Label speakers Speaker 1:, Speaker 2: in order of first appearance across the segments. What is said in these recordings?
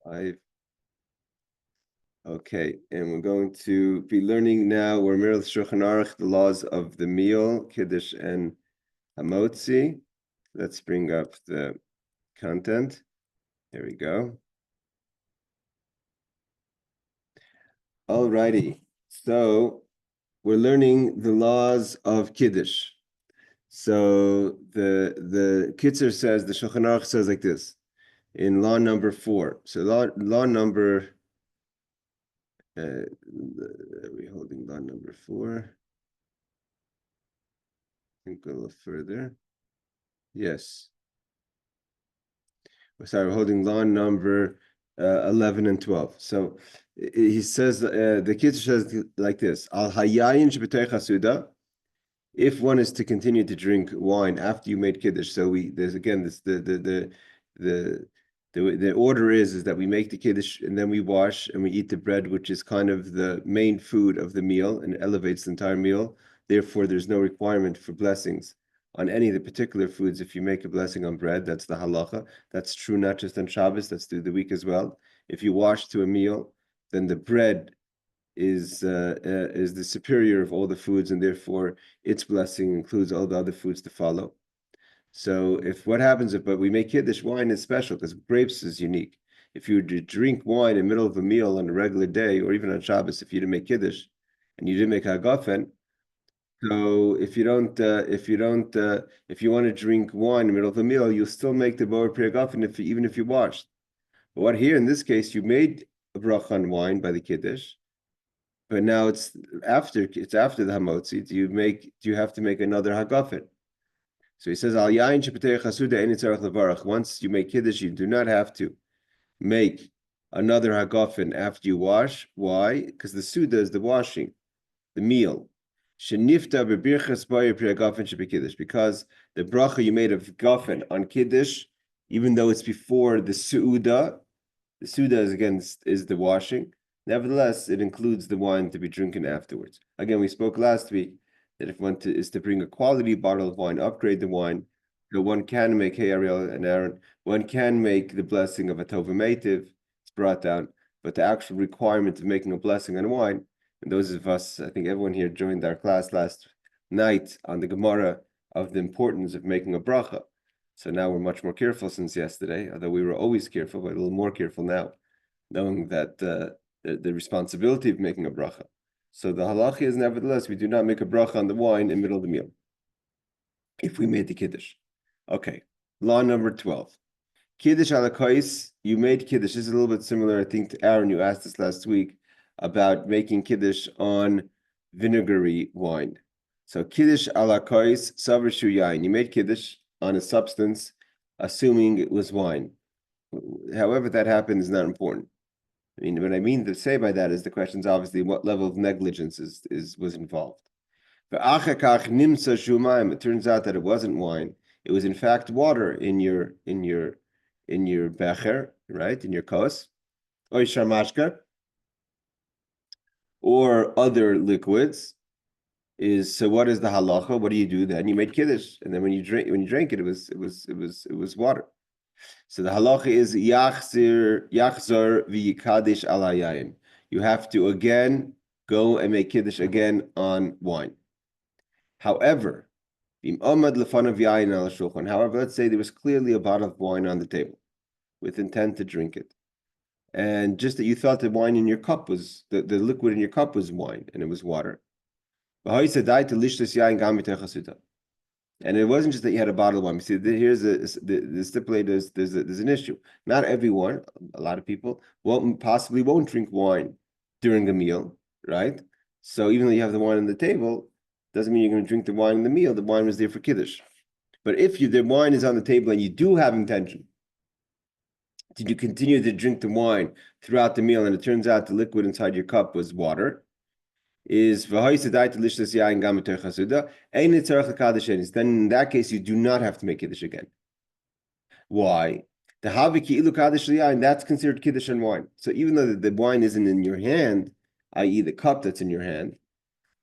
Speaker 1: Five. Okay, and we're going to be learning now. We're Shemirath Shulchan Aruch, the laws of the meal, Kiddush and Hamotzi. Let's bring up the content. There we go. Alrighty, so we're learning the laws of Kiddush. So the Kitzur says, the Shulchan Aruch says like this in law number 4. So law number. Are we holding law number 4? I think go a little further. Yes. Sorry, we're holding law number 11 and 12. So he says, the Kitzur says like this: Al hayayin shebetei chasuda. If one is to continue to drink wine after you made Kiddush, so there's again this the order is that we make the Kiddush and then we wash and we eat the bread, which is kind of the main food of the meal and elevates the entire meal. Therefore, there's no requirement for blessings on any of the particular foods. If you make a blessing on bread, that's the halacha. That's true not just on Shabbos, that's through the week as well. If you wash to a meal, then the bread is the superior of all the foods, and therefore its blessing includes all the other foods to follow. So what happens but we make Kiddush, wine is special because grapes is unique. If you drink wine in the middle of a meal on a regular day, or even on Shabbos, if you didn't make Kiddush and you didn't make Hagafen, so if you want to drink wine in the middle of a meal, you'll still make the Boer Pri Hagafen even if you washed. But what here in this case, you made a bracha on wine by the Kiddush, but now it's after the Hamotzi. Do you have to make another Hagafen? So he says, Al yayin shepetei chasuda ein tzarich levarach. Once you make Kiddush, you do not have to make another hagafen after you wash. Why? Because the suda is the washing, the meal. Shenifta bebirchas b'yer pri hagafen shebekiddush. Because the bracha you made of gafen on Kiddush, even though it's before the suda is the washing. Nevertheless, it includes the wine to be drinking afterwards. Again, we spoke last week that if one is to bring a quality bottle of wine, upgrade the wine, so one can make, hey Ariel and Aaron, one can make the blessing of a Tova Meitiv, it's brought down, but the actual requirement of making a blessing on wine, and those of us, I think everyone here joined our class last night on the Gemara of the importance of making a bracha. So now we're much more careful since yesterday, although we were always careful, but a little more careful now, knowing that the responsibility of making a bracha. So the halacha is, nevertheless, we do not make a bracha on the wine in the middle of the meal if we made the Kiddush. Okay, law number 12. Kiddush ala kais, you made Kiddush. This is a little bit similar, I think, to Aaron. You asked us last week about making Kiddush on vinegary wine. So Kiddush ala kais, savar shu yain. You made Kiddush on a substance, assuming it was wine. However that happened is not important. I mean, what I mean to say by that is the question is obviously what level of negligence was involved. It turns out that it wasn't wine; it was in fact water in your becher, right, in your kos, or sharmashka, or other liquids. So what is the halacha? What do you do then? You made kiddush, and then when you drank it, it was water. So the halacha is yachzor v'yikadesh al hayayin. You have to again go and make kiddush again on wine. However, let's say there was clearly a bottle of wine on the table with intent to drink it, and just that you thought the wine in your cup was the liquid in your cup was wine and it was water. And it wasn't just that you had a bottle of wine. See, here's the stipulated. There's an issue. Not everyone, a lot of people won't drink wine during a meal, right? So even though you have the wine on the table, doesn't mean you're going to drink the wine in the meal. The wine was there for Kiddush. But if the wine is on the table and you do have intention, did you continue to drink the wine throughout the meal, and it turns out the liquid inside your cup was water? Then in that case you do not have to make Kiddush again. Why? That's considered Kiddush and wine. So even though the wine isn't in your hand, i.e. the cup that's in your hand,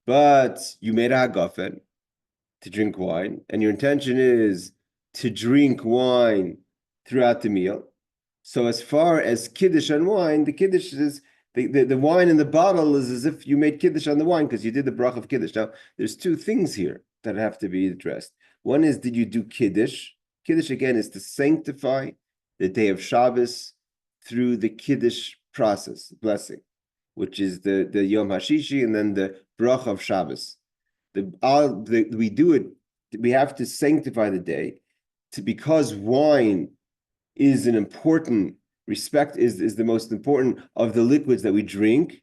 Speaker 1: but you made a hagafen to drink wine, and your intention is to drink wine throughout the meal, So as far as Kiddush and wine, the Kiddush is the wine in the bottle is as if you made Kiddush on the wine because you did the brach of Kiddush. Now, there's two things here that have to be addressed. One is, did you do Kiddush? Kiddush, again, is to sanctify the day of Shabbos through the Kiddush process, blessing, which is the Yom HaShishi and then the brach of Shabbos. We do it, we have to sanctify the day because wine is an important is the most important of the liquids that we drink.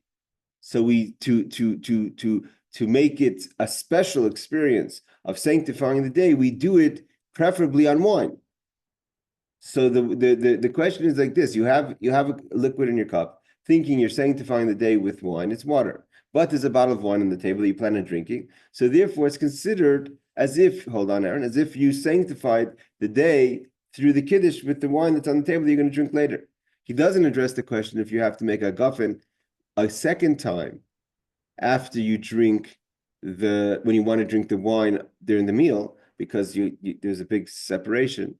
Speaker 1: So we to make it a special experience of sanctifying the day, we do it preferably on wine. So the question is like this: you have a liquid in your cup, thinking you're sanctifying the day with wine. It's water, but there's a bottle of wine on the table that you plan on drinking. So therefore, it's considered as if, hold on, Aaron, as if you sanctified the day through the Kiddush with the wine that's on the table that you're going to drink later. He doesn't address the question if you have to make a guffin a second time after you drink when you want to drink the wine during the meal, because there's a big separation,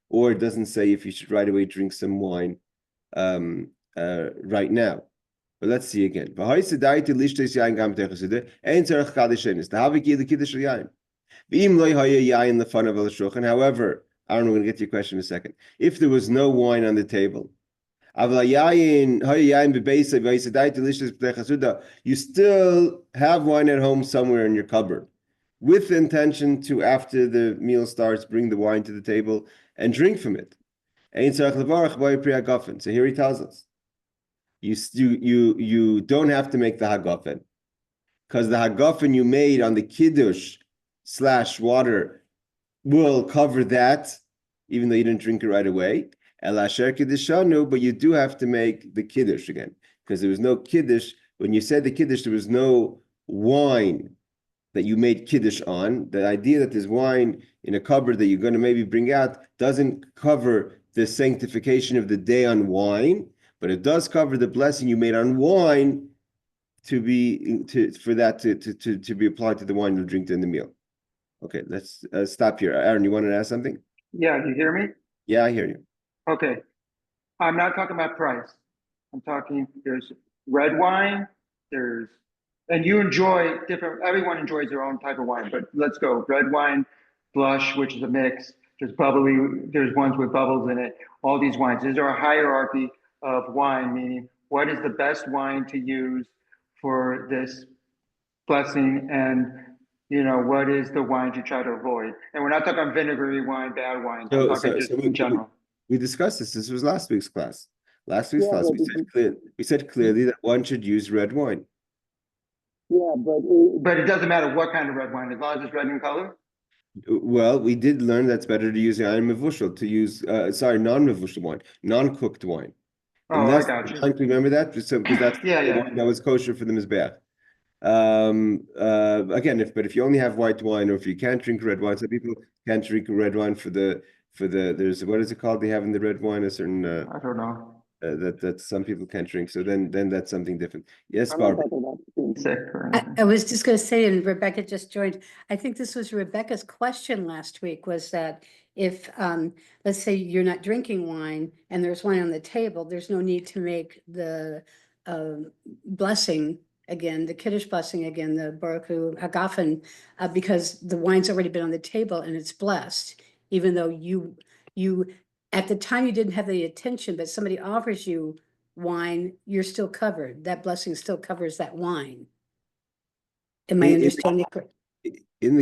Speaker 1: or it doesn't say if you should right away drink some wine right now. But let's see again. However, Aaron, we're going to get to your question in a second. If there was no wine on the table, you still have wine at home somewhere in your cupboard, with the intention to, after the meal starts, bring the wine to the table and drink from it. So here he tells us, you don't have to make the hagafen, because the hagafen you made on the Kiddush / water will cover that, even though you didn't drink it right away. But you do have to make the Kiddush again, because there was no Kiddush. When you said the Kiddush, there was no wine that you made Kiddush on. The idea that there's wine in a cupboard that you're going to maybe bring out doesn't cover the sanctification of the day on wine, but it does cover the blessing you made on wine to be applied to the wine you'll drink during the meal. Okay, let's stop here. Aaron, you wanted to ask something?
Speaker 2: Yeah, do you hear me?
Speaker 1: Yeah, I hear you.
Speaker 2: Okay. I'm not talking about price. I'm talking, there's red wine, and you enjoy everyone enjoys their own type of wine, but let's go. Red wine, blush, which is a mix. There's bubbly, there's ones with bubbles in it. All these wines. Is there a hierarchy of wine, meaning what is the best wine to use for this blessing, and what is the wine you try to avoid? And we're not talking vinegary wine, bad wines. I'm talking just in general.
Speaker 1: We discussed this. This was last week's class. Last week's class, we said clearly that one should use red wine.
Speaker 2: Yeah, but it doesn't matter what kind of red wine, as long as it's red in color.
Speaker 1: Well, we did learn that's better to use non-mevushal, non-mevushal wine, non-cooked wine.
Speaker 2: Oh, I got you.
Speaker 1: Remember that? Because that's
Speaker 2: yeah.
Speaker 1: Wine that was kosher for the mizbeach. Again, if you only have white wine, or if you can't drink red wine, some people can't drink red wine for the there's, what is it called? They have in the red wine a certain
Speaker 2: I don't know.
Speaker 1: That some people can't drink. So then that's something different. Yes, Barbara.
Speaker 3: I was just going to say, and Rebecca just joined, I think this was Rebecca's question last week, was that if, let's say you're not drinking wine and there's wine on the table, there's no need to make the blessing again, the Kiddush blessing again, the Baruch Hu Hagafen, because the wine's already been on the table and it's blessed, even though you at the time you didn't have the attention, but somebody offers you wine, you're still covered. That blessing still covers that wine. Am I understanding it correct?
Speaker 1: In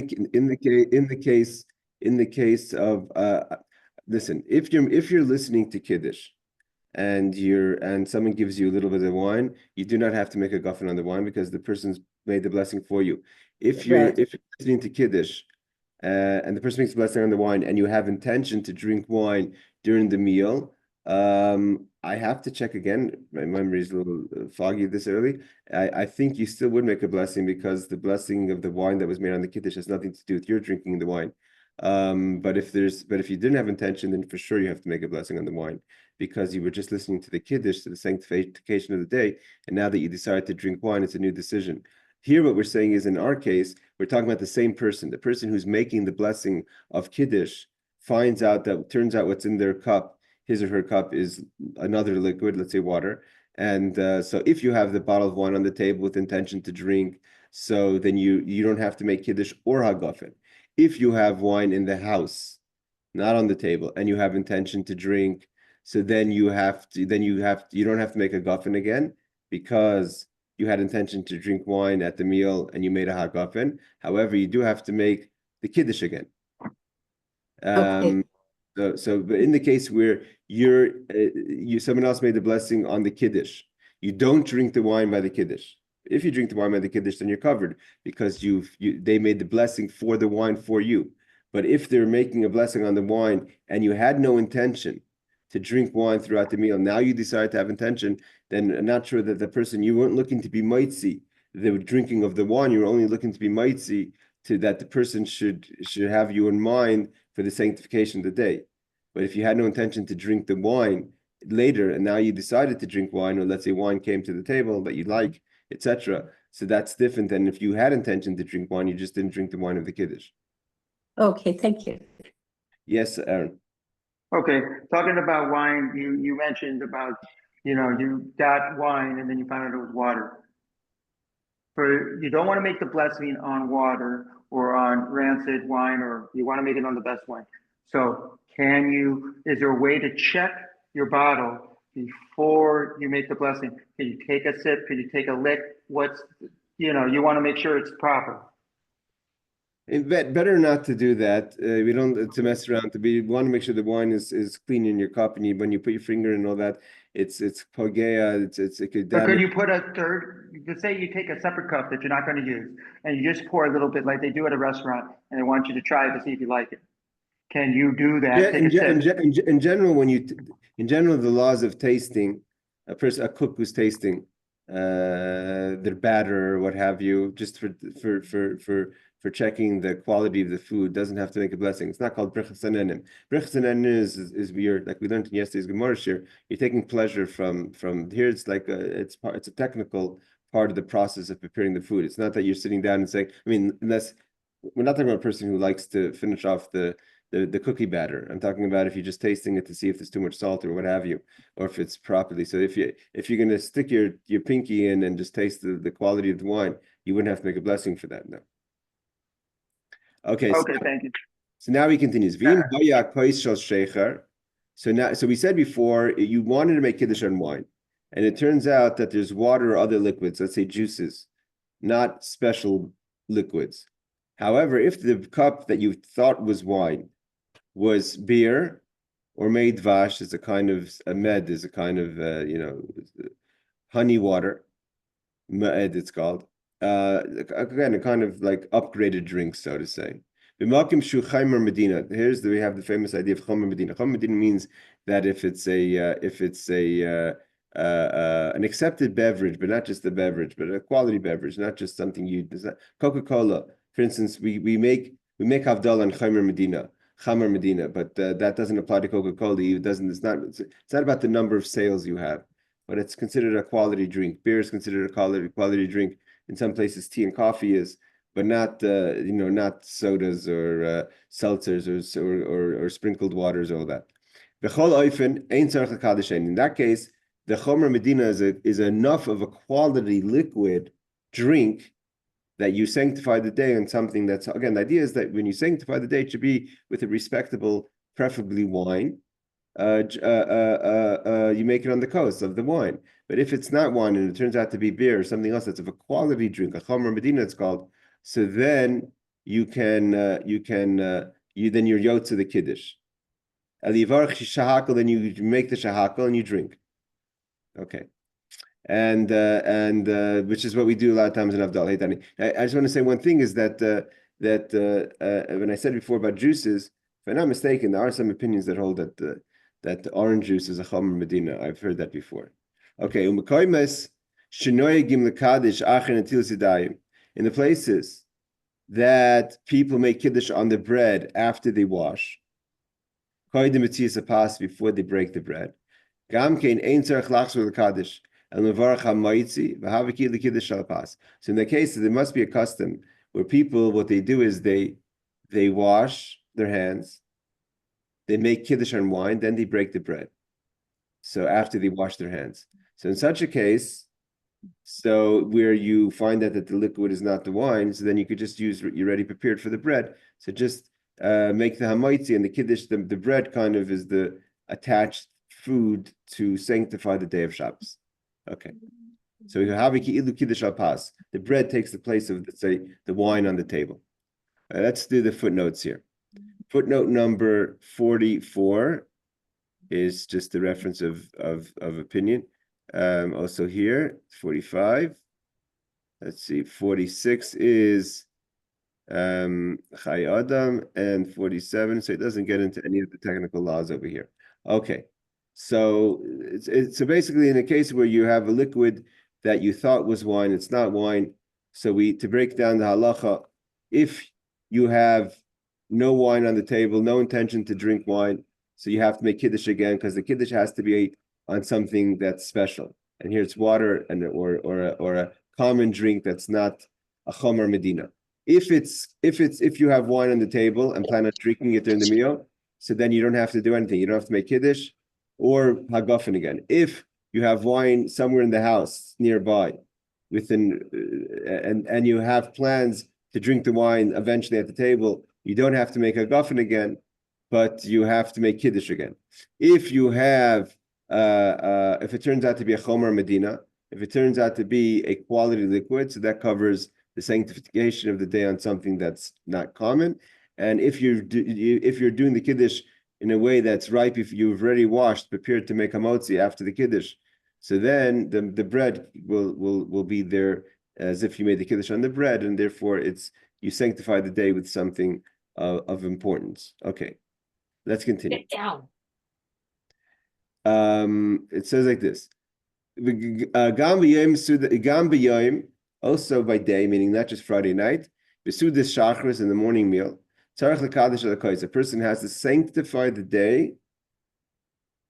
Speaker 1: the case of listen, if you're listening to Kiddush and someone gives you a little bit of wine, you do not have to make a guffin on the wine because the person's made the blessing for you. If you're listening to Kiddush and the person makes a blessing on the wine and you have intention to drink wine during the meal, I have to check again. My memory is a little foggy this early. I think you still would make a blessing because the blessing of the wine that was made on the Kiddush has nothing to do with your drinking the wine. But if you didn't have intention, then for sure you have to make a blessing on the wine because you were just listening to the Kiddush, to the sanctification of the day, and now that you decided to drink wine, it's a new decision. Here, what we're saying is, in our case, we're talking about the same person, the person who's making the blessing of Kiddush turns out what's in their cup his or her cup is another liquid, let's say water. And so if you have the bottle of wine on the table with intention to drink, so then you don't have to make Kiddush or Hagafen. If you have wine in the house, not on the table, and you have intention to drink, so then you don't have to make a Hagafen again, because you had intention to drink wine at the meal and you made a Hagafen. However, you do have to make the Kiddush again.
Speaker 3: Okay.
Speaker 1: But in the case where someone else made the blessing on the Kiddush, you don't drink the wine by the Kiddush. If you drink the wine by the Kiddush, then you're covered, because they made the blessing for the wine for you. But if they're making a blessing on the wine and you had no intention to drink wine throughout the meal, now you decide to have intention, then I'm not sure that the person, you weren't looking to be mitzi, the drinking of the wine, you were only looking to be mitzi, to that the person should have you in mind for the sanctification of the day. But if you had no intention to drink the wine later, and now you decided to drink wine, or let's say wine came to the table that you like, etc., so that's different than if you had intention to drink wine, you just didn't drink the wine of the Kiddush.
Speaker 3: Okay, thank you.
Speaker 1: Yes, Aaron.
Speaker 2: Okay, talking about wine, you mentioned about, you got wine and then you found out it was water. You don't want to make the blessing on water or on rancid wine, or you want to make it on the best wine. So is there a way to check your bottle before you make the blessing? Can you take a sip? Can you take a lick? You want to make sure it's proper.
Speaker 1: Better not to do that. We don't to mess around. We want to make sure the wine is clean in your cup, and when you put your finger in all that, it's pogea. It could damage.
Speaker 2: But could you put a third? Let's say you take a separate cup that you're not going to use, and you just pour a little bit, like they do at a restaurant, and they want you to try it to see if you like it. Can you do that?
Speaker 1: Yeah, in general, the laws of tasting, a cook who's tasting their batter or what have you, just for checking the quality of the food, doesn't have to make a blessing. It's not called brichas hanenim. Brichas hanenim is weird, like we learned in yesterday's Gemara shir. You're taking pleasure from here. It's like it's a technical part of the process of preparing the food. It's not that you're sitting down and saying, unless we're not talking about a person who likes to finish off the cookie batter. I'm talking about if you're just tasting it to see if there's too much salt or what have you, or if it's properly. So if you're going to stick your pinky in and just taste the quality of the wine, you wouldn't have to make a blessing for that. No. Okay,
Speaker 2: thank you.
Speaker 1: So now he continues. So we said before, you wanted to make Kiddush on wine, and it turns out that there's water or other liquids, let's say juices, not special liquids. However, if the cup that you thought was wine was beer, or made dvash, is a kind of honey water, ma'ed it's called. Again, a kind of like upgraded drink, so to say. We have the famous idea of chomer medina. Chomer medina means that if it's an accepted beverage, but not just a beverage, but a quality beverage, not just something Coca-Cola, for instance, we make Havdalah and Chamer Medina, but that doesn't apply to Coca-Cola. It's not about the number of sales you have, but it's considered a quality drink. Beer is considered a quality drink. In some places, tea and coffee is, but not not sodas or seltzers or sprinkled waters, all that. In that case, the Chomer Medina is enough of a quality liquid drink that you sanctify the day on something that's, again, the idea is that when you sanctify the day, it should be with a respectable, preferably wine. You make it on the coast of the wine. But if it's not wine and it turns out to be beer or something else that's of a quality drink, a Chomer Medina it's called, so then you're yotze the Kiddush. Then you make the shahakal and you drink. Okay. And which is what we do a lot of times in Avdal. Hey, Danny. I just want to say one thing is that when I said before about juices, if I'm not mistaken, there are some opinions that hold that the orange juice is a Chomer Medina. I've heard that before. Okay, in the places that people make Kiddush on the bread after they wash, before they break the bread. So in the case, there must be a custom where people, what they do is they wash their hands, they make Kiddush on wine, then they break the bread. So after they wash their hands. So in such a case, so where you find that the liquid is not the wine, so then you could just use you're already prepared for the bread. So just make the hamaitzi and the Kiddush, the bread kind of is the attached food to sanctify the day of Shabbos. Okay. So you have Kiddush al pas. The bread takes the place of, let's say, the wine on the table. Let's do the footnotes here. Footnote number 44 is just the reference of opinion. Also here, 45. Let's see, 46 is Chai Adam, and 47. So it doesn't get into any of the technical laws over here. Okay, so so basically in a case where you have a liquid that you thought was wine, it's not wine. So to break down the halacha, if you have no wine on the table, no intention to drink wine, so you have to make Kiddush again, because the Kiddush has to be on something that's special. And here it's water or a common drink that's not a Chomer Medina. If you have wine on the table and plan on drinking it during the meal, so then you don't have to do anything. You don't have to make Kiddush or Hagafen again. If you have wine somewhere in the house nearby, and you have plans to drink the wine eventually at the table, you don't have to make Hagafen again, but you have to make Kiddush again. If you have, if it turns out to be a Chomer Medina, if it turns out to be a quality liquid, so that covers the sanctification of the day on something that's not common. And if you're doing the Kiddush in a way that's ripe, if you've already washed, prepared to make a motzi after the Kiddush, so then the bread will be there as if you made the Kiddush on the bread, and therefore you sanctify the day with something of importance. Okay, let's continue.
Speaker 3: Get down.
Speaker 1: It says like this. Gam b'yom, also by day, meaning not just Friday night. B'sudas shachris, in the morning meal. Tzarech l'kadosh al kois. A person has to sanctify the day,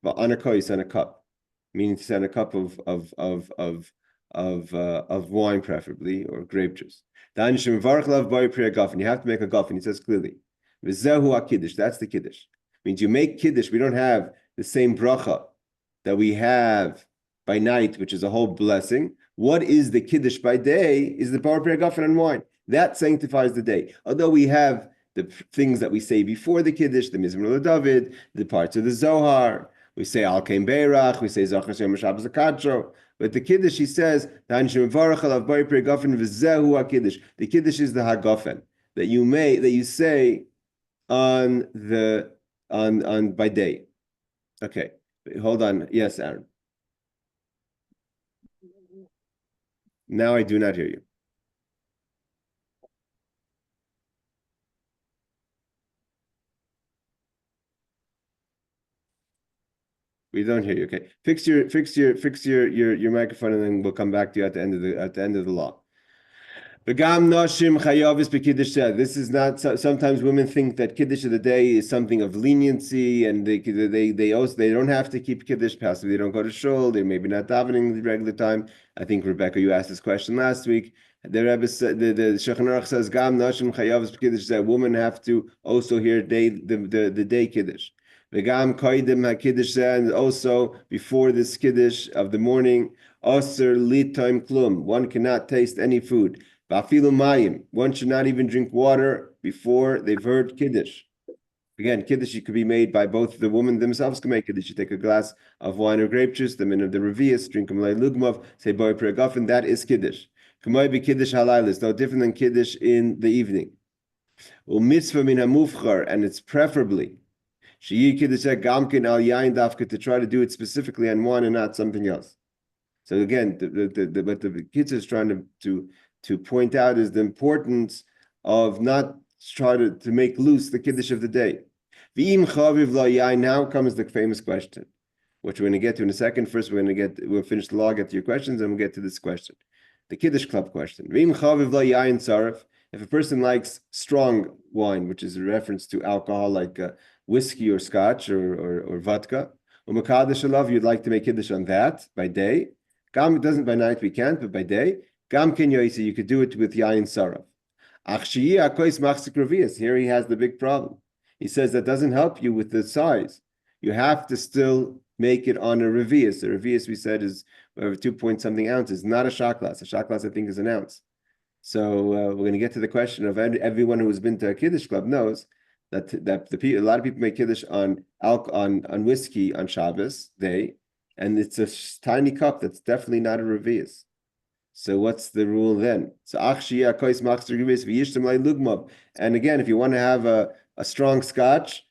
Speaker 1: but on a kois, on a cup, meaning to on a cup of wine, preferably, or grape juice. You have to make a gafen. He says clearly, v'zehu Kiddush. That's the Kiddush. Means you make Kiddush. We don't have the same bracha that we have by night, which is a whole blessing. What is the Kiddush by day is the Bar Priya Gafen and wine. That sanctifies the day. Although we have the things that we say before the Kiddush, the Mizmor LeDavid, the parts of the Zohar, we say Al Kein Beirach, we say Zachar Shem Shabbos Akadro. But the Kiddush, he says, the Kiddush is the Hagafen that you say on by day. Okay, hold on. Yes, Aaron. Now I do not hear you. We don't hear you. Okay, fix your microphone, and then we'll come back to you at the end of the law. This is not. Sometimes women think that Kiddush of the day is something of leniency, and they don't have to keep Kiddush. Possibly they don't go to shul. They're maybe not davening the regular time. I think Rebecca, you asked this question last week. The Rebbe said, the Shulchan Aruch says, "Gam nashim chayavis b'kiddush." That women have to also hear the day Kiddush. V'gam koydem haKiddush, and also before this Kiddush of the morning, aser litaim klum. One cannot taste any food. Ba'afilu mayim. One should not even drink water before they've heard Kiddush. Again, Kiddush could be made by both the women themselves can make Kiddush. You take a glass of wine or grape juice, the min of the revius, drink a malay lugmov, say boy pregafen, that is Kiddush. Kamay be Kiddush halayla is no different than Kiddush in the evening. Mitzvah min hamufchar, and it's preferably sheyi Kiddush gamkin al yain dafka, to try to do it specifically on wine and not something else. So again, what the Kitzur is trying to point out is the importance of not try to make loose the Kiddush of the day. Now comes the famous question, which we're going to get to in a second. First, we'll finish the law, get to your questions, and we'll get to this question. The Kiddush Club question. If a person likes strong wine, which is a reference to alcohol like whiskey or scotch or vodka, you'd like to make Kiddush on that by day. It doesn't by night, we can't, but by day. You could do it with yain saraf. Here he has the big problem. He says that doesn't help you with the size. You have to still make it on a revius. A revius, we said, is over 2 point something ounces, not a shot glass. A shot glass, I think, is an ounce. So we're going to get to the question of everyone who has been to a Kiddush club knows that a lot of people make Kiddush on whiskey on Shabbos day, and it's a tiny cup that's definitely not a revius. So what's the rule then? So and again, if you want to have a strong scotch,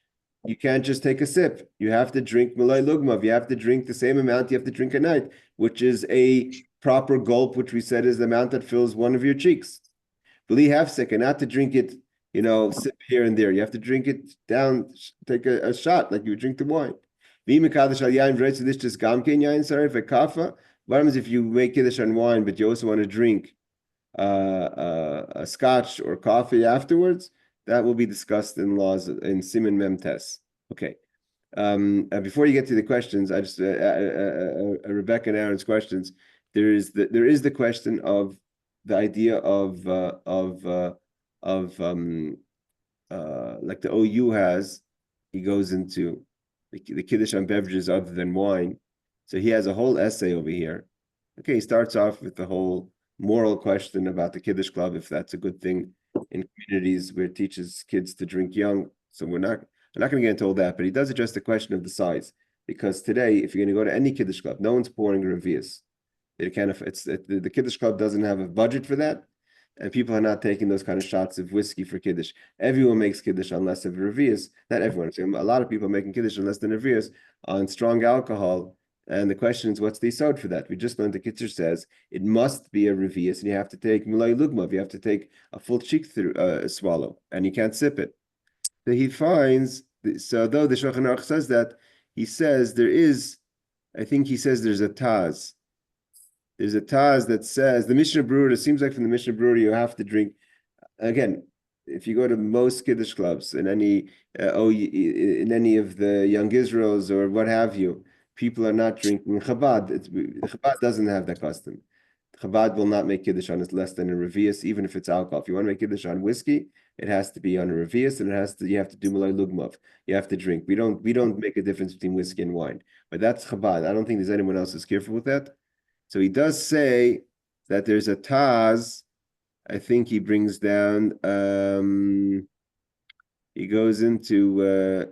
Speaker 1: you can't just take a sip. You have to drink malay lugmav. You have to drink the same amount you have to drink at night, which is a proper gulp, which we said is the amount that fills one of your cheeks. Beli hefsek, and not to drink it, sip here and there. You have to drink it down, take a shot like you would drink the wine. What happens if you make Kiddush on wine, but you also want to drink a scotch or coffee afterwards? That will be discussed in laws in Siman Mem Tes. Okay. Before you get to the questions, I just Rebecca and Aaron's questions. There is the question of the idea of like the OU has. He goes into the Kiddush on beverages other than wine. So he has a whole essay over here. Okay, he starts off with the whole moral question about the Kiddush Club, if that's a good thing in communities where it teaches kids to drink young. So we're not going to get into all that, but he does address the question of the size. Because today, if you're going to go to any Kiddush Club, no one's pouring a revius. The Kiddush Club doesn't have a budget for that, and people are not taking those kind of shots of whiskey for Kiddush. Everyone makes Kiddush on less of a revius. Not everyone. So a lot of people are making Kiddush on less than a revius on strong alcohol. And the question is, what's the yesod for that? We just learned the Kitzur says it must be a revius, and you have to take mulay lugmav. You have to take a full cheek through swallow, and you can't sip it. So he finds. So though the Shulchan Aruch says that, he says there is. I think he says there's a Taz. There's a Taz that says the Mishnah Brewer. It seems like from the Mishnah Brewer you have to drink. Again, if you go to most Kiddush clubs in any in any of the Young Israels or what have you. People are not drinking Chabad. Chabad doesn't have that custom. Chabad will not make Kiddush on less than a revius, even if it's alcohol. If you want to make Kiddush on whiskey, it has to be on a revius, and you have to do malay lugmav. You have to drink. We don't make a difference between whiskey and wine. But that's Chabad. I don't think there's anyone else who's careful with that. So he does say that there's a Taz. I think he brings down. He goes into.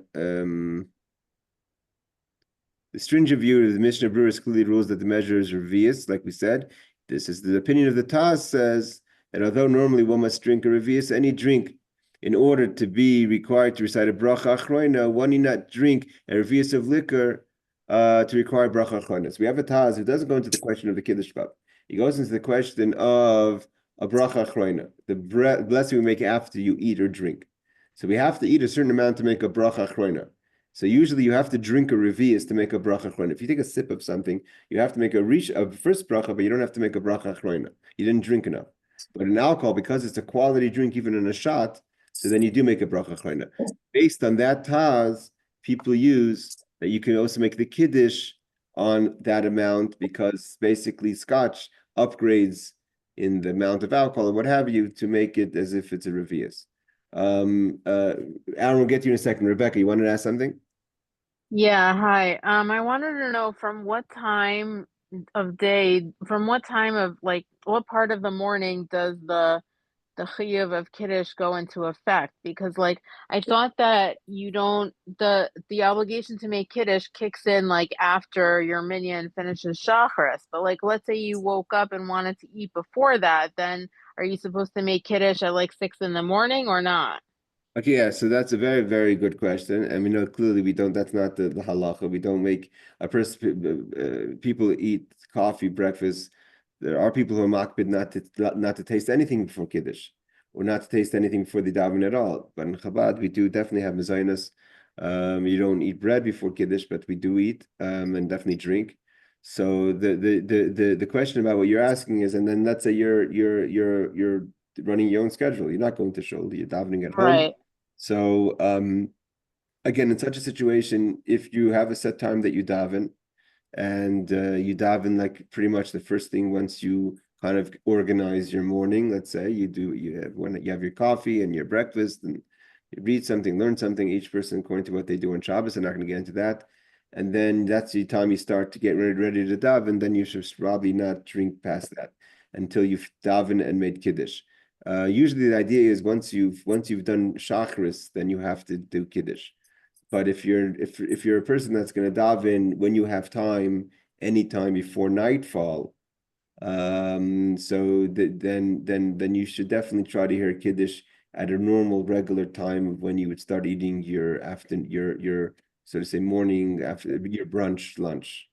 Speaker 1: The stringent view of the Mishnah Brewers clearly rules that the measure is revius, like we said. This is the opinion of the Taz says that although normally one must drink a revius, any drink, in order to be required to recite a bracha achroina, one need not drink a revius of liquor to require bracha achroina. So we have a Taz who doesn't go into the question of the Kiddush Club. He goes into the question of a bracha achroina, the blessing we make after you eat or drink. So we have to eat a certain amount to make a bracha achroina. So usually you have to drink a revius to make a bracha achroina. If you take a sip of something, you have to make a first bracha, but you don't have to make a bracha achroina. You didn't drink enough. But in alcohol, because it's a quality drink, even in a shot, so then you do make a bracha achroina. Based on that Taz, people use that you can also make the Kiddush on that amount, because basically Scotch upgrades in the amount of alcohol or what have you to make it as if it's a revius. Aaron, we'll get to you in a second. Rebecca, you wanted to ask something?
Speaker 4: Yeah, hi. I wanted to know from what time of like what part of the morning does the chiyuv of Kiddush go into effect? Because like I thought that you don't the obligation to make Kiddush kicks in like after your minyan finishes Shacharis. But like let's say you woke up and wanted to eat before that, then are you supposed to make Kiddush at like 6 in the morning or not?
Speaker 1: Okay, yeah, so that's a very, very good question. And we know clearly we don't, that's not the halacha. We don't make a person, people eat coffee, breakfast. There are people who are makbid not to taste anything before Kiddush, or not to taste anything before the daven at all. But in Chabad, we do definitely have mezainas. You don't eat bread before Kiddush, but we do eat and definitely drink. So the question about what you're asking is, and then let's say you're running your own schedule. You're not going to shul, you're davening at home.
Speaker 4: Right.
Speaker 1: So again, in such a situation, if you have a set time that you daven, and you daven like pretty much the first thing once you kind of organize your morning, let's say you have your coffee and your breakfast, and read something, learn something, each person according to what they do on Shabbos. I'm not going to get into that. And then that's the time you start to get ready to daven, then you should probably not drink past that until you've daven and made Kiddush. Usually the idea is once you've done Shacharis, then you have to do Kiddush. But if you're a person that's going to daven when you have time, anytime before nightfall, so then you should definitely try to hear Kiddush at a normal regular time of when you would start eating your so to say morning after your brunch lunch.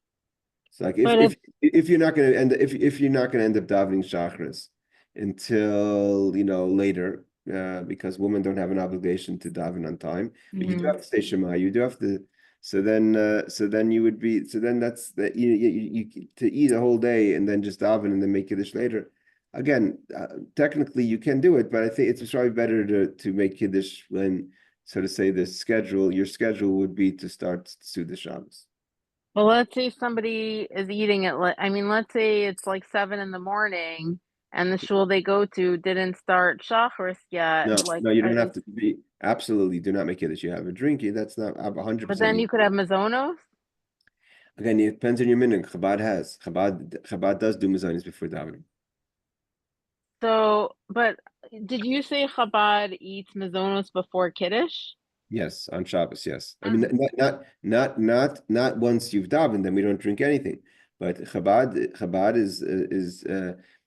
Speaker 1: So like if you're not going to end if you're not going to end up davening Shacharis until later, because women don't have an obligation to daven on time, but you do have to say Shema. You do have to. So then you would be. So then that's that. You to eat a whole day and then just daven and then make Kiddush later. Again, technically you can do it, but I think it's probably better to make Kiddush when, so to say, your schedule would be to start Suda Shabbos.
Speaker 4: Well, let's say somebody is eating at, let's say it's like 7 a.m. and the shul they go to didn't start Shacharis yet.
Speaker 1: No, you don't have to be, absolutely do not make Kiddush. You have a drink, that's not 100%.
Speaker 4: But then you could have mazonos?
Speaker 1: Again, it depends on your minhag. Chabad does do mazonos before davening.
Speaker 4: So, but did you say Chabad eats mazonos before Kiddush?
Speaker 1: Yes, on Shabbos, yes. I mean, not once you've davened, then we don't drink anything. But Chabad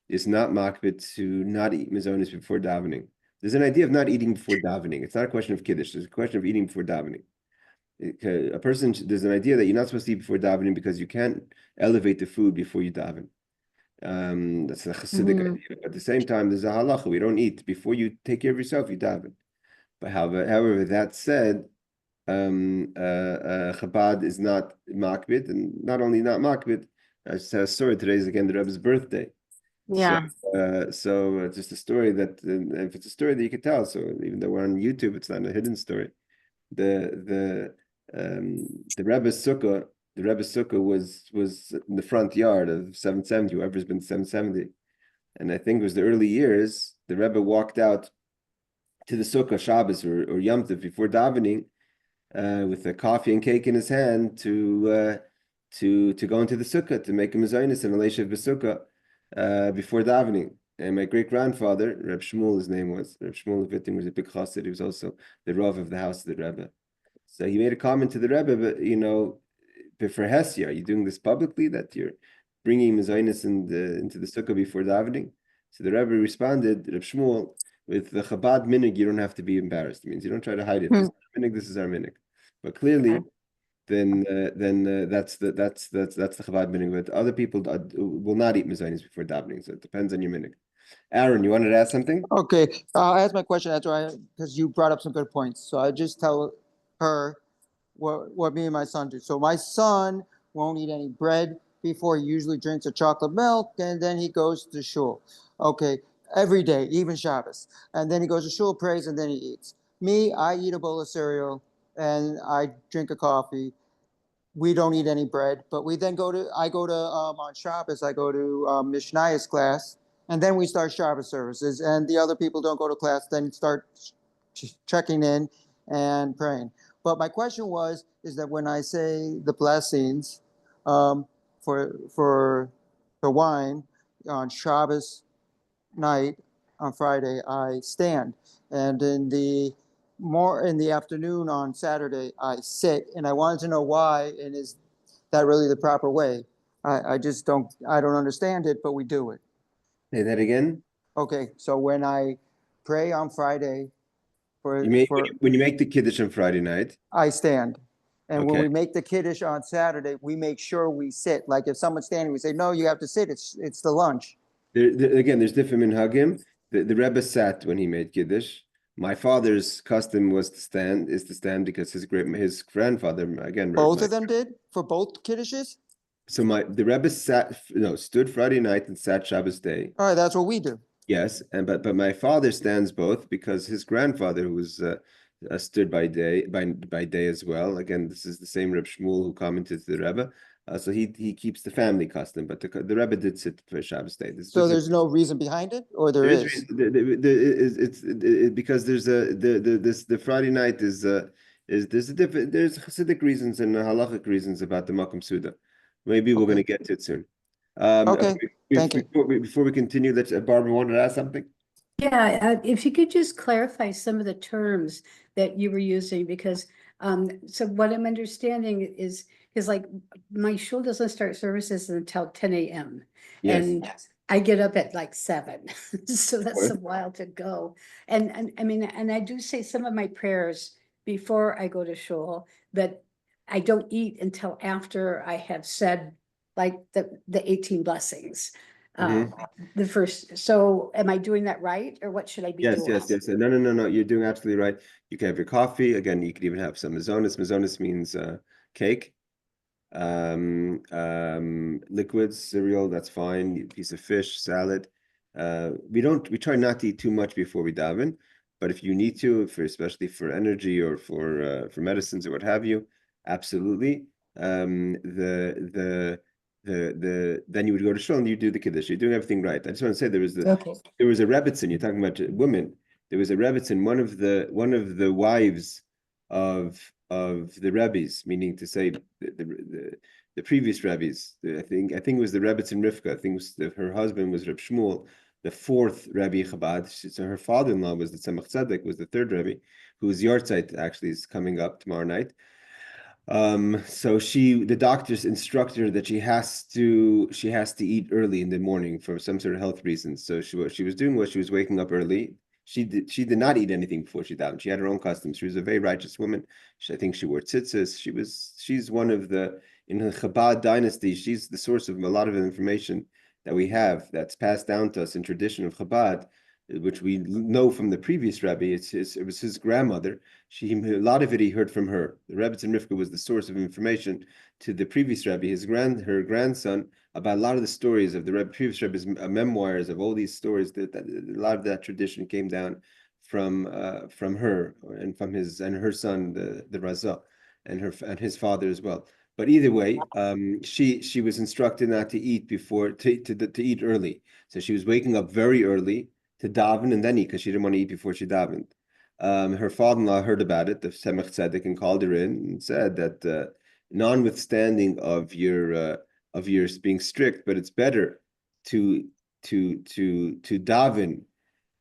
Speaker 1: is not makbid to not eat mazonos before davening. There's an idea of not eating before davening. It's not a question of Kiddush. There's a question of eating before davening. There's an idea that you're not supposed to eat before davening because you can't elevate the food before you daven. That's a Hasidic idea. But at the same time, there's a halacha. We don't eat before you take care of yourself. You daven. But however, that said, Chabad is not makbid, and not only not makbid. I just have a story. Today is again the Rebbe's birthday.
Speaker 4: Yeah.
Speaker 1: So just a story that, if it's a story that you could tell, so even though we're on YouTube, it's not a hidden story. The Rebbe's sukkah, was in the front yard of 770. Whoever's been 770, and I think it was the early years. The Rebbe walked out to the sukkah Shabbos or Yom Tov before davening, with a coffee and cake in his hand to go into the sukkah to make a mezainis and a leishav b'sukkah before davening. And my great grandfather, Reb Shmuel, his name was Reb Shmuel Vitting, was a big chassid. He was also the rav of the house of the Rebbe. So he made a comment to the Rebbe, but for Hesya, are you doing this publicly that you're bringing mezainis into the sukkah before davening? So the Rebbe responded, Reb Shmuel, with the Chabad minhag, you don't have to be embarrassed. It means you don't try to hide it. This is our minhag, this is our minhag. But clearly, then that's the Chabad minhag. But other people will not eat mezainis before davening, so it depends on your minhag. Aaron, you wanted to ask something?
Speaker 5: Okay, I'll ask my question after because you brought up some good points. So I just tell her what me and my son do. So my son won't eat any bread before. He usually drinks a chocolate milk, and then he goes to shul. Okay. Every day, even Shabbos. And then he goes to shul, prays, and then he eats. Me, I eat a bowl of cereal, and I drink a coffee. We don't eat any bread, but I go to, on Shabbos, I go to Mishnayos class, and then we start Shabbos services, and the other people don't go to class, then start checking in and praying. But my question is that when I say the blessings for the wine on Shabbos night on Friday, I stand, and in the afternoon on Saturday, I sit. And I wanted to know why, and is that really the proper way? I don't understand it, but we do it.
Speaker 1: Say that again.
Speaker 5: Okay, so when I pray on Friday
Speaker 1: when you make the Kiddush on Friday night,
Speaker 5: I stand. And
Speaker 1: okay.
Speaker 5: When we make the Kiddush on Saturday, we make sure we sit. Like if someone's standing, we say, no, you have to sit. It's the lunch.
Speaker 1: Again, there's different minhagim. The Rebbe sat when he made Kiddush. My father's custom was to stand because his grandfather, again.
Speaker 5: Both of them did for both Kiddushes?
Speaker 1: So the Rebbe stood Friday night and sat Shabbos day.
Speaker 5: All right, that's what we do.
Speaker 1: Yes, but my father stands both because his grandfather, who was stood by day as well. Again, this is the same Reb Shmuel who commented to the Rebbe. So he keeps the family custom, but the Rebbe did sit for Shabbos day.
Speaker 5: So there's no reason behind it, or there is?
Speaker 1: reason, because there's the Friday night is there's a different, there's Hasidic reasons and halachic reasons about the Makom Suda. Maybe we're going to get to it soon.
Speaker 5: Okay, thank you.
Speaker 1: Before we continue, let's Barbara wanted to ask something.
Speaker 3: Yeah, if you could just clarify some of the terms that you were using, because so what I'm understanding is like my shul doesn't start services until 10 a.m.
Speaker 1: Yes.
Speaker 3: And I get up at like 7, so that's a while to go. And I mean, and I do say some of my prayers before I go to shul, but I don't eat until after I have said like the 18 blessings. The first, so am I doing that right, or what should I be doing?
Speaker 1: Yes. No. You're doing absolutely right. You can have your coffee. Again, you could even have some mazonis. Mazonis means cake. Liquids, cereal, that's fine. Piece of fish, salad. We try not to eat too much before we daven, but if you need to, especially for energy or for medicines or what have you, absolutely. Then you would go to shul and you do the Kiddush. You're doing everything right. I just want to say there was a Rebbitzin. You're talking about women. There was a Rebbitzin, one of the wives of the Rebbes, meaning to say the previous Rebbes. I think it was the Rebbitzin Rivka. I think her husband was Reb Shmuel, the 4th Rebbe Chabad. So her father-in-law was the Tzemach Tzedek, was the 3rd Rebbe, whose yahrzeit actually is coming up tomorrow night. So the doctors instructed her that she has to eat early in the morning for some sort of health reasons. So what she was doing was she was waking up early. She did not eat anything before she davened. She had her own customs. She was a very righteous woman. I think she wore tzitzis. She's one of in the Chabad dynasty, she's the source of a lot of information that we have that's passed down to us in tradition of Chabad, which we know from the previous Rebbe. It was his grandmother. A lot of it he heard from her. The Rebbitzin Rivka was the source of information to the previous Rebbe, her grandson, about a lot of the stories of the previous Rebbe's memoirs, of all these stories. That a lot of that tradition came down from her and from her son, the Raza, and his father as well. But either way, she was instructed not to eat to eat early. So she was waking up very early to daven and then eat, because she didn't want to eat before she davened. Her father-in-law heard about it, the Tzemach Tzedek, and called her in and said that notwithstanding of your being strict, but it's better to daven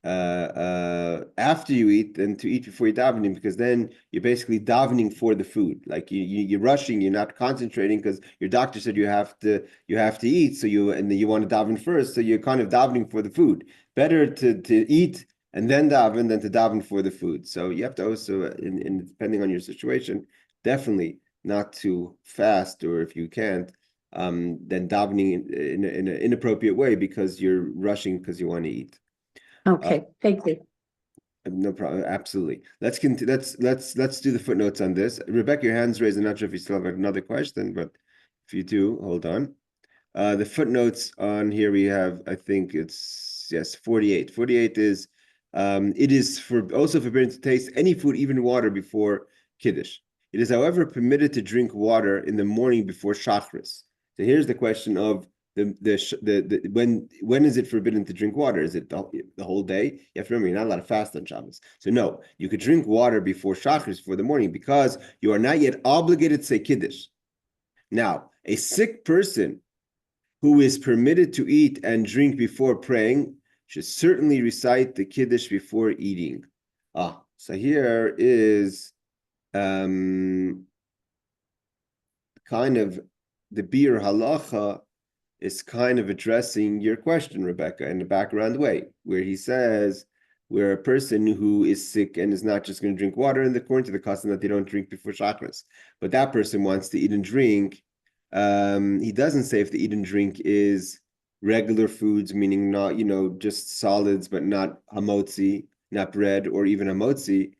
Speaker 1: after you eat than to eat before you davening, because then you're basically davening for the food. Like you're rushing, you're not concentrating because your doctor said you have to eat, so you want to daven first, so you're kind of davening for the food. Better to eat and then daven than to daven for the food. So you have to also, in depending on your situation, definitely not too fast, or if you can't, then davening in an inappropriate way because you're rushing because you want to eat.
Speaker 3: Okay, thank you.
Speaker 1: No problem. Absolutely. Let's do the footnotes on this. Rebecca, your hand's raised. I'm not sure if you still have another question, but if you do, hold on. The footnotes on here we have, I think it's 48. 48 is it is also forbidden to taste any food, even water, before Kiddush. It is, however, permitted to drink water in the morning before Shachris. So here's the question of when is it forbidden to drink water? Is it the whole day? You have to remember, you're not allowed to fast on Shabbos. So no, you could drink water before Shachris, for the morning, because you are not yet obligated to say Kiddush. Now, a sick person who is permitted to eat and drink before praying should certainly recite the Kiddush before eating. So here is kind of the Bir Halacha is kind of addressing your question, Rebecca, in a background way, where he says, where a person who is sick and is not just going to drink water, and according to the custom that they don't drink before Shacharis, but that person wants to eat and drink, he doesn't say if the eat and drink is regular foods, meaning not, just solids, but not hamotzi, not bread, or even hamotzi.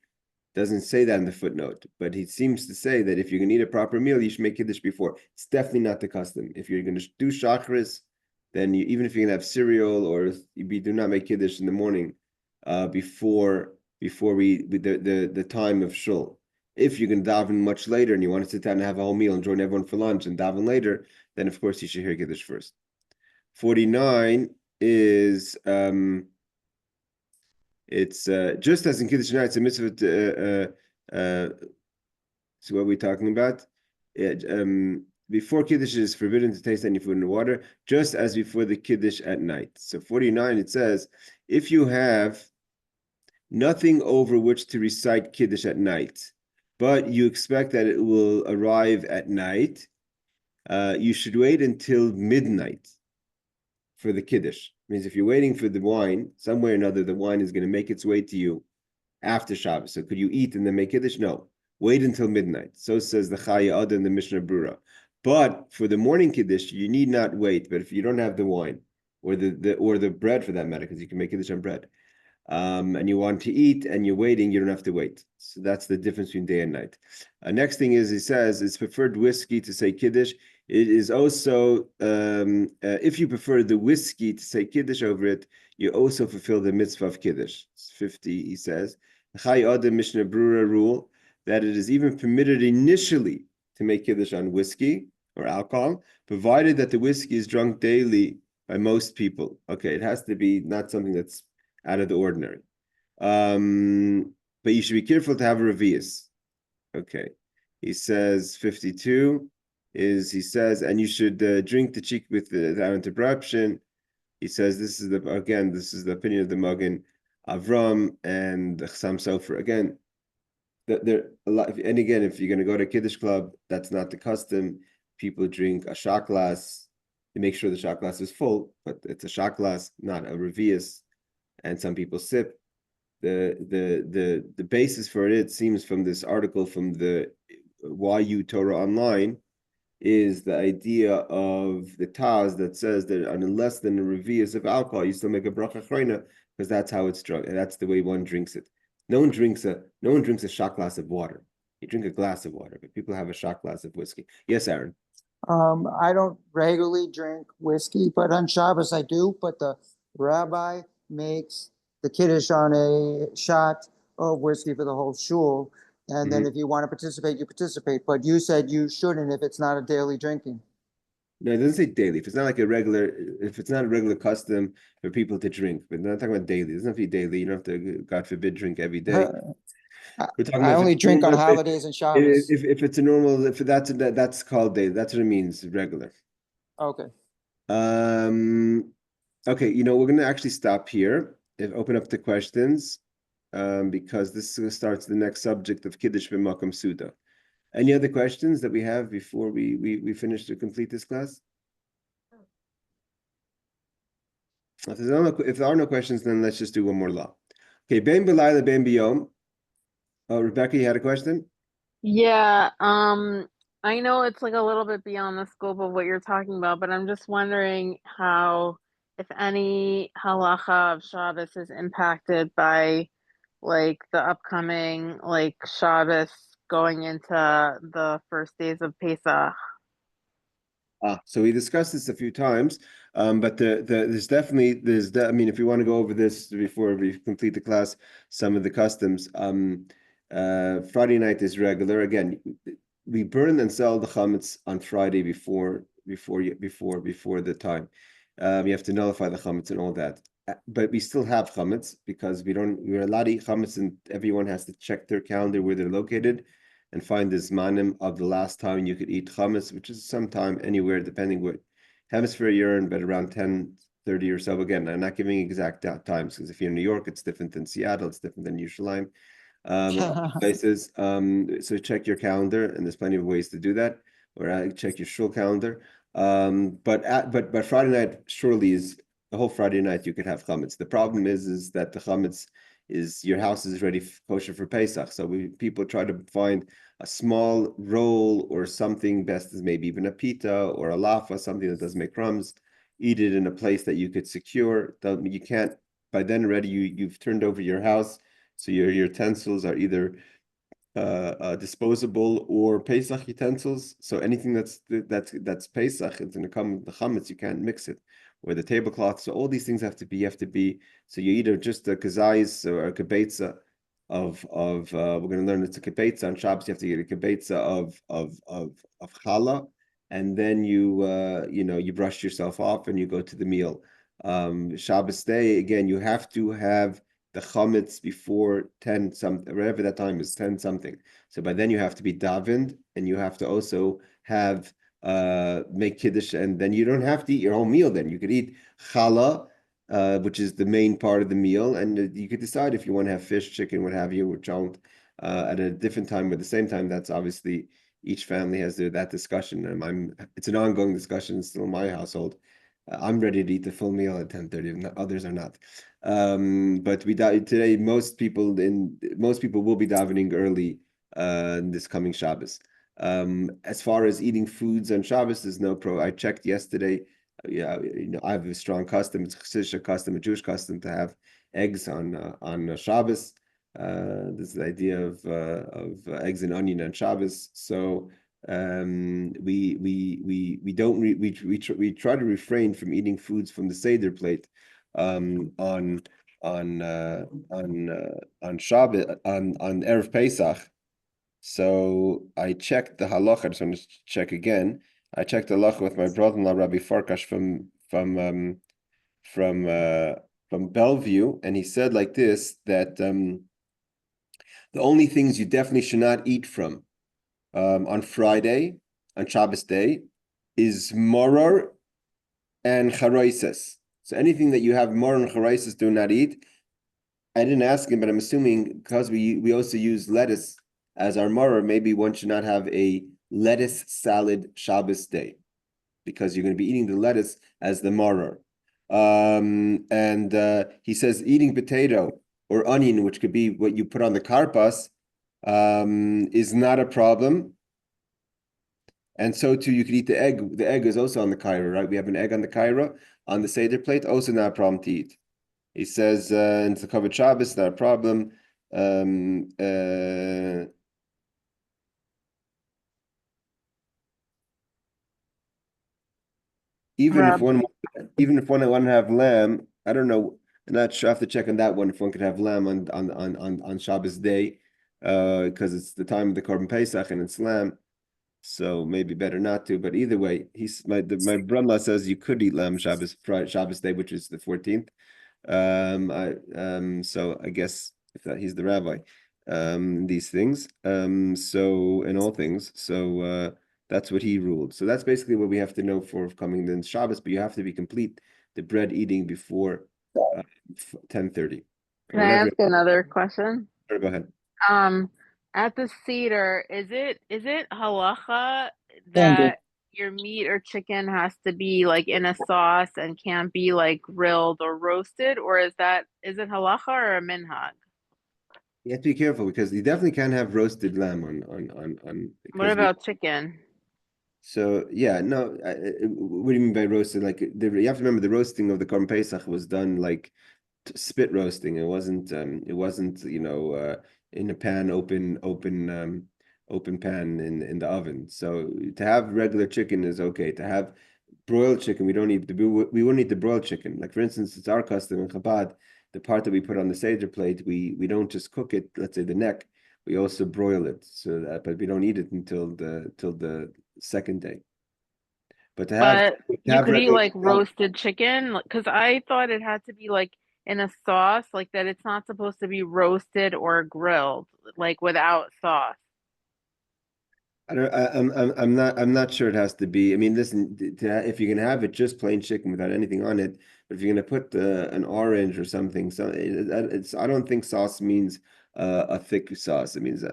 Speaker 1: Doesn't say that in the footnote, but he seems to say that if you're going to eat a proper meal, you should make Kiddush before. It's definitely not the custom. If you're going to do Shacharis, then even if you're going to have cereal, or you do not make Kiddush in the morning before before the time of shul. If you're going to daven much later and you want to sit down and have a whole meal and join everyone for lunch and daven later, then of course you should hear Kiddush first. 49 is it's just as in Kiddush night, it's a mitzvah. So what are we talking about? Before Kiddush, it is forbidden to taste any food in the water, just as before the Kiddush at night. So 49, it says, if you have nothing over which to recite Kiddush at night, but you expect that it will arrive at night, you should wait until midnight for the Kiddush. Means if you're waiting for the wine, some way or another, the wine is going to make its way to you after Shabbos. So could you eat and then make Kiddush? No. Wait until midnight. So says the Chaya Ada in the Mishnah Brura. But for the morning Kiddush, you need not wait. But if you don't have the wine or the bread for that matter, because you can make Kiddush on bread, and you want to eat and you're waiting, you don't have to wait. So that's the difference between day and night. Next thing is, he says, it's preferred whiskey to say Kiddush. It is also, if you prefer the whiskey to say Kiddush over it, you also fulfill the mitzvah of Kiddush. It's 50, he says. The Chai Ada Mishnah Brura rule that it is even permitted initially to make Kiddush on whiskey or alcohol, provided that the whiskey is drunk daily by most people. Okay, it has to be not something that's out of the ordinary. But you should be careful to have a revius. Okay. He says 52 is, he says, and you should drink the cheek without interruption. He says this is the opinion of the Magen Avram and the Chassam Sofer. Again, there a lot, and again, if you're going to go to a Kiddush club, that's not the custom. People drink a shot glass. You make sure the shot glass is full, but it's a shot glass, not a revius. And some people sip. The basis for it seems from this article from the YU Torah Online is the idea of the Taz that says that on less than a revius of alcohol, you still make a bracha chreina because that's how it's drunk, and that's the way one drinks it. No one drinks a shot glass of water. You drink a glass of water, but people have a shot glass of whiskey. Yes, Aaron.
Speaker 5: I don't regularly drink whiskey, but on Shabbos I do. But the rabbi makes the Kiddush on a shot of whiskey for the whole shul. And then if you want to participate, you participate. But you said you shouldn't if it's not a daily drinking.
Speaker 1: No, it doesn't say daily. If it's not a regular custom for people to drink, but not talking about daily. It doesn't have to be daily. You don't have to, God forbid, drink every day. We're talking
Speaker 5: I
Speaker 1: about
Speaker 5: only drink on holidays and Shabbos.
Speaker 1: If it's a normal, if that's called daily. That's what it means, regular.
Speaker 5: Okay.
Speaker 1: Okay, we're going to actually stop here and open up the questions because this starts the next subject of Kiddush b'Makom Suda. Any other questions that we have before we finish to complete this class? If there are no questions, then let's just do one more law. Okay, Ben B'Layla, Ben B'Yom. Oh, Rebecca, you had a question?
Speaker 4: Yeah, I know it's like a little bit beyond the scope of what you're talking about, but I'm just wondering how, if any halacha of Shabbos is impacted by like the upcoming like Shabbos going into the first days of Pesach.
Speaker 1: So we discussed this a few times, but I mean, if you want to go over this before we complete the class, some of the customs. Friday night is regular. Again, we burn and sell the chametz on Friday before the time. You have to nullify the chametz and all that. But we still have chametz because we're allowed to eat chametz, and everyone has to check their calendar where they're located and find the zmanim of the last time you could eat chametz, which is sometime anywhere, depending what hemisphere you're in, but around 10:30 or so. Again, I'm not giving exact times because if you're in New York, it's different than Seattle, it's different than Yerushalayim. Places. So check your calendar, and there's plenty of ways to do that. Or check your shul calendar. But Friday night surely is the whole Friday night you could have chametz. The problem is that the chametz is your house is ready kosher for Pesach. So people try to find a small roll or something, best is maybe even a pita or a lafa, something that doesn't make crumbs. Eat it in a place that you could secure. You can't, by then already you've turned over your house. So your utensils are either disposable or Pesach utensils. So anything that's Pesach, it's going to come with the chametz. You can't mix it, or the tablecloth. So all these things have to be. So you either just a kazayis or a kibetza, we're going to learn it's a kibetza on Shabbos. You have to get a kibetza of challah, and then you brush yourself off and you go to the meal. Shabbos day again, you have to have the chametz before 10 something, whatever that time is, 10 something. So by then you have to be davened, and you have to also have make kiddush, and then you don't have to eat your whole meal. Then you could eat challah, which is the main part of the meal, and you could decide if you want to have fish, chicken, what have you, or don't, at a different time. But at the same time, that's obviously each family has that discussion, and it's an ongoing discussion still in my household. I'm ready to eat the full meal at 10:30. Others are not. But today, most people will be davening early this coming Shabbos. As far as eating foods on Shabbos, there's no I checked yesterday. Yeah, I have a strong custom. It's a Chassidic custom, a Jewish custom, to have eggs on Shabbos. This is the idea of eggs and onion on Shabbos. So we try to refrain from eating foods from the Seder plate on Shabbos, on Erev Pesach. So I checked the halacha. I just want to check again. I checked the halacha with my brother-in-law, Rabbi Farkash from Bellevue, and he said like this, that the only things you definitely should not eat from on Friday, on Shabbos day, is moror and charaises. So anything that you have moror and charaises, do not eat. I didn't ask him, but I'm assuming because we also use lettuce as our moror, maybe one should not have a lettuce salad Shabbos day, because you're going to be eating the lettuce as the moror. And he says eating potato or onion, which could be what you put on the karpas, is not a problem. And so too, you could eat the egg. The egg is also on the kaira, right? We have an egg on the kaira, on the Seder plate, also not a problem to eat. He says, in the covered Shabbos, not a problem. Even if one want to have lamb, I don't know. I'm not sure. I have to check on that one if one could have lamb on Shabbos day, because it's the time of the Korban Pesach and it's lamb, so maybe better not to. But either way, my brother says you could eat lamb Shabbos day, which is the 14th. So I guess if he's the rabbi, these things. So in all things, so that's what he ruled. So that's basically what we have to know for coming in Shabbos. But you have to be complete the bread eating before 10:30.
Speaker 4: Can I ask another question?
Speaker 1: Sure, go ahead.
Speaker 4: At the Seder, is it halacha that your meat or chicken has to be like in a sauce and can't be like grilled or roasted, or is it halacha or a minhag?
Speaker 1: You have to be careful, because you definitely can't have roasted lamb on.
Speaker 4: What about chicken?
Speaker 1: So yeah, no. What do you mean by roasted? Like you have to remember, the roasting of the Korban Pesach was done like spit roasting. It wasn't in a pan, open pan in the oven. So to have regular chicken is okay. To have broiled chicken, we wouldn't eat the broiled chicken. Like for instance, it's our custom in Chabad, the part that we put on the Seder plate, we don't just cook it, let's say the neck, we also broil it, but we don't eat it until the second day. But
Speaker 4: you could eat like roasted chicken, because I thought it had to be like in a sauce, like that it's not supposed to be roasted or grilled, like without sauce.
Speaker 1: I'm not sure it has to be. I mean, listen, if you can have it just plain chicken without anything on it, but if you're going to put an orange or something, so I don't think sauce means a thick sauce. It means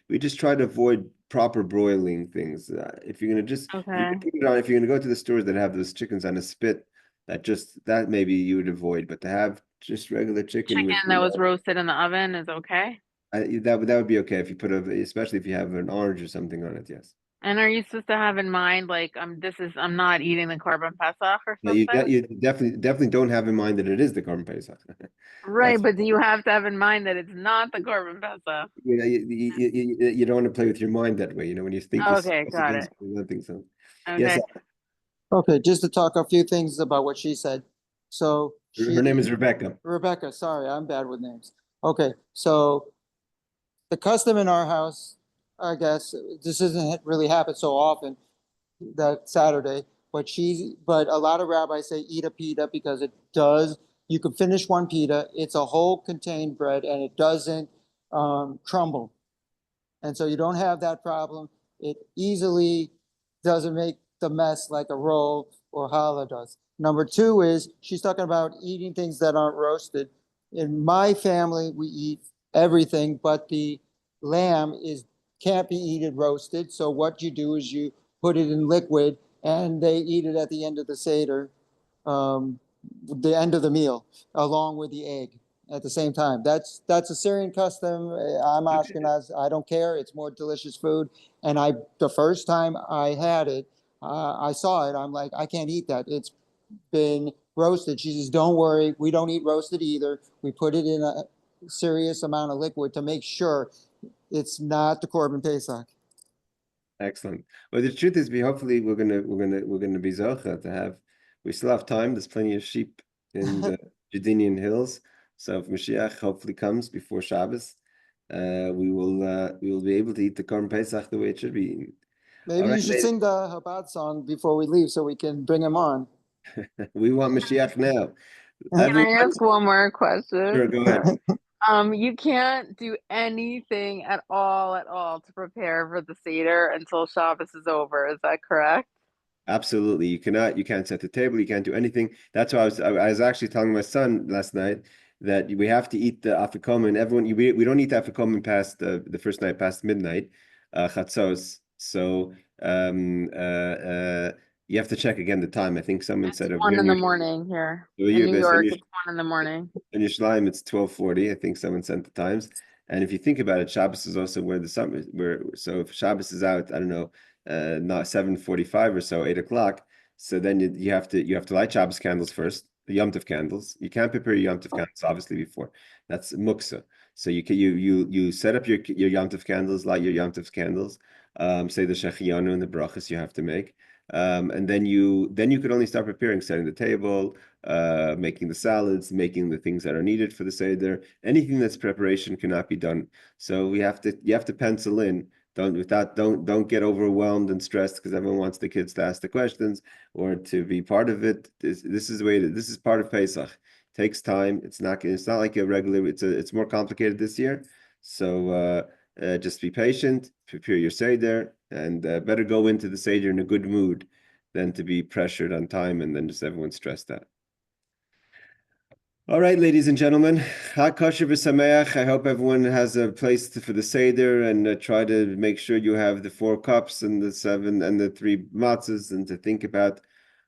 Speaker 1: we just try to avoid proper broiling things. If you're going to just
Speaker 4: Okay.
Speaker 1: if you're going to go to the stores that have those chickens on a spit, that maybe you would avoid. But to have just regular chicken
Speaker 4: that was roasted in the oven is okay.
Speaker 1: That would be okay if you especially if you have an orange or something on it. Yes.
Speaker 4: And are you supposed to have in mind, like, I'm not eating the Korban Pesach or something?
Speaker 1: You definitely don't have in mind that it is the Korban Pesach.
Speaker 4: Right, but do you have to have in mind that it's not the Korban Pesach?
Speaker 1: You don't want to play with your mind that way. When you think.
Speaker 4: Okay, got it.
Speaker 1: I don't think so.
Speaker 4: Okay.
Speaker 1: Yes.
Speaker 5: Okay, just to talk a few things about what she said. So
Speaker 1: Her name is Rebecca.
Speaker 5: Rebecca, sorry, I'm bad with names. Okay, so the custom in our house, I guess, this doesn't really happen so often, that Saturday, but a lot of rabbis say eat a pita because it does, you can finish one pita, it's a whole contained bread and it doesn't crumble. And so you don't have that problem. It easily doesn't make the mess like a roll or challah does. Number two is she's talking about eating things that aren't roasted. In my family, we eat everything, but the lamb can't be eaten roasted. So what you do is you put it in liquid and they eat it at the end of the Seder, the end of the meal, along with the egg at the same time. That's a Syrian custom. I'm Ashkenaz. I don't care. It's more delicious food. And the first time I had it, I saw it. I'm like, I can't eat that. It's been roasted. She says, don't worry. We don't eat roasted either. We put it in a serious amount of liquid to make sure it's not the Korban Pesach.
Speaker 1: Excellent. Well, the truth is, we're gonna be zocha to have. We still have time. There's plenty of sheep in the Judean hills. So if Mashiach hopefully comes before Shabbos, we will be able to eat the Korban Pesach the way it should be eaten.
Speaker 5: Maybe you should sing the Chabad song before we leave so we can bring him on.
Speaker 1: We want Mashiach now.
Speaker 4: Can I ask one more question?
Speaker 1: Sure, go ahead.
Speaker 4: You can't do anything at all to prepare for the Seder until Shabbos is over. Is that correct?
Speaker 1: Absolutely. You can't set the table. You can't do anything. That's why I was actually telling my son last night that we have to eat the afikomen. We don't eat the afikomen past the first night, past midnight, chatzos. So you have to check again the time. I think someone said over
Speaker 4: 1
Speaker 1: here
Speaker 4: in the morning here.
Speaker 1: over
Speaker 4: In
Speaker 1: here,
Speaker 4: New
Speaker 1: but
Speaker 4: York, it's 1 in the morning.
Speaker 1: in Yerushalayim, it's 12:40. I think someone sent the times. And if you think about it, Shabbos is also where the sun so if Shabbos is out, I don't know, not 7:45 or so, 8 o'clock. So then you have to light Shabbos candles first, the Yom Tov candles. You can't prepare your Yom Tov candles obviously before. That's muksa. So you set up your Yom Tov candles, light your Yom Tov candles, say the Shechiyanu and the brachas you have to make. And then you could only start preparing, setting the table, making the salads, making the things that are needed for the Seder. Anything that's preparation cannot be done. So you have to pencil in. Don't get overwhelmed and stressed because everyone wants the kids to ask the questions or to be part of it. This is the way this is part of Pesach. It takes time. It's not like a regular. It's more complicated this year. So just be patient, prepare your Seder, and better go into the Seder in a good mood than to be pressured on time and then just everyone stressed out. All right, ladies and gentlemen, Chag Kosher v'Sameach. I hope everyone has a place for the Seder and try to make sure you have the 4 cups and the 7 and the 3 matzahs, and to think about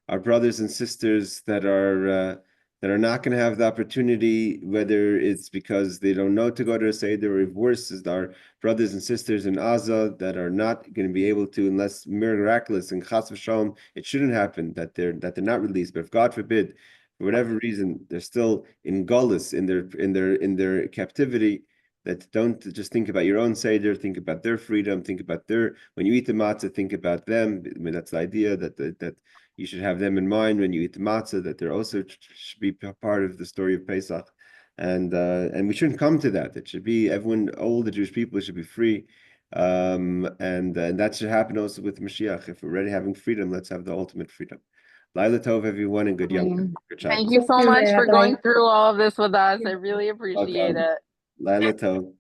Speaker 1: our brothers and sisters that are not going to have the opportunity, whether it's because they don't know to go to a Seder, or worse, is our brothers and sisters in Gaza that are not going to be able to, unless miraculous and chas v'shalom, it shouldn't happen that they're not released. But if God forbid, for whatever reason, they're still in gullus, in their captivity, that don't just think about your own Seder, think about their freedom, think about when you eat the matzah, think about them. I mean, that's the idea that you should have them in mind when you eat the matzah, that they're also should be part of the story of Pesach. And we shouldn't come to that. It should be everyone, all the Jewish people should be free. And that should happen also with Mashiach. If we're already having freedom, let's have the ultimate freedom. Laila Tov, everyone, and good Yom Tov.
Speaker 4: Thank you so much for going through all of this with us. I really appreciate it.
Speaker 1: Laila Tov.